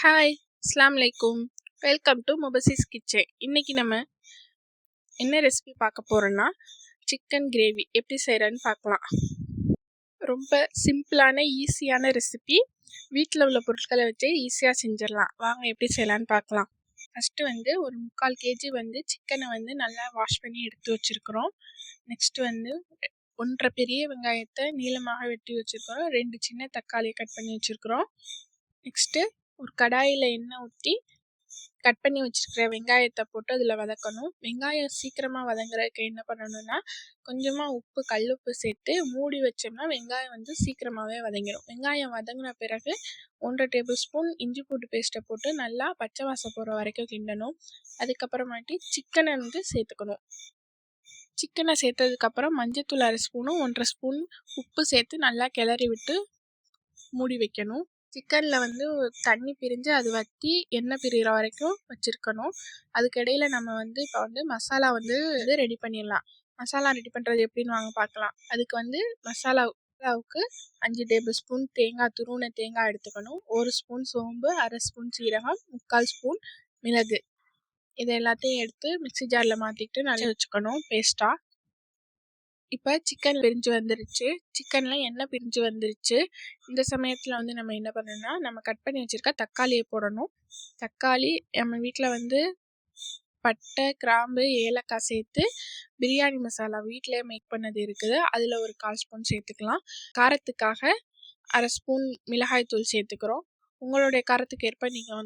Hi, அஸ்ஸலாமு அலைக்கும். Welcome to Mubasis kitchen. இன்னைக்கு நம்ம என்ன ரெசிபி பார்க்க போகிறோன்னா சிக்கன் கிரேவி எப்படி செய்கிறேன்னு பார்க்கலாம். ரொம்ப சிம்பிளான ஈஸியான ரெசிபி. வீட்டில் உள்ள பொருட்களை வச்சு ஈஸியாக செஞ்சிடலாம். வாங்க எப்படி செய்யலான்னு பார்க்கலாம். ஃபஸ்ட்டு ஒரு 3/4 கேஜி சிக்கனை நல்லா வாஷ் பண்ணி எடுத்து வச்சுருக்குறோம். நெக்ஸ்ட்டு 1.5 பெரிய வெங்காயத்தை நீளமாக வெட்டி வச்சுருக்கிறோம். 2 சின்ன தக்காளியை கட் பண்ணி வச்சுருக்குறோம். நெக்ஸ்ட்டு ஒரு கடாயில் எண்ணெய் ஊற்றி கட் பண்ணி வச்சுருக்கிற வெங்காயத்தை போட்டு அதில் வதக்கணும். வெங்காயம் சீக்கிரமாக வதங்குறதுக்கு என்ன பண்ணணும்னா கொஞ்சமாக உப்பு, கல்லுப்பு சேர்த்து மூடி வச்சோம்னா வெங்காயம் சீக்கிரமாகவே வதங்கிடும். வெங்காயம் வதங்கின பிறகு 1.5 டேபிள் ஸ்பூன் இஞ்சி பூண்டு பேஸ்ட்டை போட்டு நல்லா பச்சை வாசம் போகிற வரைக்கும் கிண்டணும். அதுக்கப்புறமாட்டி சிக்கனை சேர்த்துக்கணும். சிக்கனை சேர்த்ததுக்கப்புறம் மஞ்சத்தூள் 1/2 ஸ்பூனும் 1.5 ஸ்பூன் உப்பு சேர்த்து நல்லா கிளறி விட்டு மூடி வைக்கணும். சிக்கனில் தண்ணி பிரிஞ்சு அது வற்றி எண்ணெய் பிரிகிற வரைக்கும் வச்சுருக்கணும். அதுக்கிடையில் நம்ம இப்போ மசாலா ரெடி பண்ணிடலாம். மசாலா ரெடி பண்ணுறது எப்படின்னு வாங்க பார்க்கலாம். அதுக்கு மசாலாவுக்கு 5 டேபிள் ஸ்பூன் துருவின தேங்காய் எடுத்துக்கணும். 1 ஸ்பூன் சோம்பு, 1/2 ஸ்பூன் சீரகம், 3/4 ஸ்பூன் மிளகு. இதை எல்லாத்தையும் எடுத்து மிக்ஸி ஜாரில் மாற்றிக்கிட்டு நல்லா வச்சுக்கணும் பேஸ்ட்டாக. இப்போ சிக்கன் பிரிஞ்சு வந்துருச்சு. சிக்கனில் எண்ணெய் பிரிஞ்சு வந்துருச்சு. இந்த சமயத்தில் நம்ம என்ன பண்ணணும்னா நம்ம கட் பண்ணி வச்சுருக்க தக்காளியை போடணும். தக்காளி நம்ம வீட்டில் பட்டை, கிராம்பு, ஏலக்காய் சேர்த்து பிரியாணி மசாலா வீட்டிலே மேக் பண்ணது இருக்குது. அதில் ஒரு 1/4 ஸ்பூன் சேர்த்துக்கலாம். காரத்துக்காக 1/2 ஸ்பூன் மிளகாய்த்தூள் சேர்த்துக்கிறோம். உங்களுடைய காரத்துக்கு ஏற்ப நீங்கள்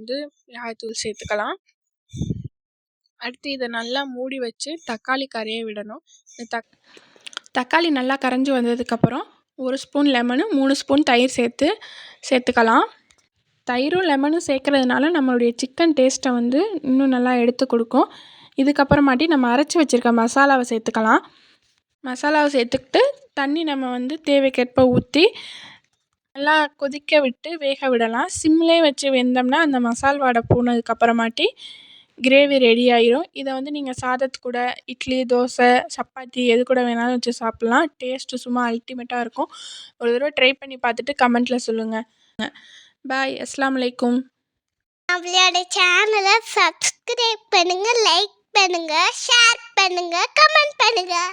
மிளகாய்த்தூள் சேர்த்துக்கலாம். அடுத்து இதை நல்லா மூடி வச்சு தக்காளி கரைய விடணும். இந்த தக்காளி நல்லா கரைஞ்சி வந்ததுக்கப்புறம் 1 ஸ்பூன் லெமனு, 3 ஸ்பூன் தயிர் சேர்த்துக்கலாம். தயிரும் லெமனும் சேர்க்குறதுனால நம்மளுடைய சிக்கன் டேஸ்ட்டை இன்னும் நல்லா எடுத்து கொடுக்கும். இதுக்கப்புறமாட்டி நம்ம அரைச்சி வச்சுருக்க மசாலாவை சேர்த்துக்கலாம். மசாலாவை சேர்த்துக்கிட்டு தண்ணி நம்ம தேவைக்கேற்ப ஊற்றி நல்லா கொதிக்க விட்டு வேக விடலாம். சிம்லேயே வச்சு வெந்தோம்னா அந்த மசால் வாடை போனதுக்கப்புறமாட்டி கிரேவி ரெடி ஆயிரும். இதை நீங்கள் சாதத்து கூட, இட்லி, தோசை, சப்பாத்தி எது கூட வேணாலும் வச்சு சாப்பிட்லாம். டேஸ்ட்டு சும்மா அல்டிமேட்டாக இருக்கும். ஒரு தடவை ட்ரை பண்ணி பார்த்துட்டு கமெண்ட்டில் சொல்லுங்கள். பாய், அஸ்ஸலாமு அலைக்கும். நம்மளோட சேனலை சப்ஸ்கிரைப் பண்ணுங்கள், லைக் பண்ணுங்கள், ஷேர் பண்ணுங்கள், கமெண்ட் பண்ணுங்கள்.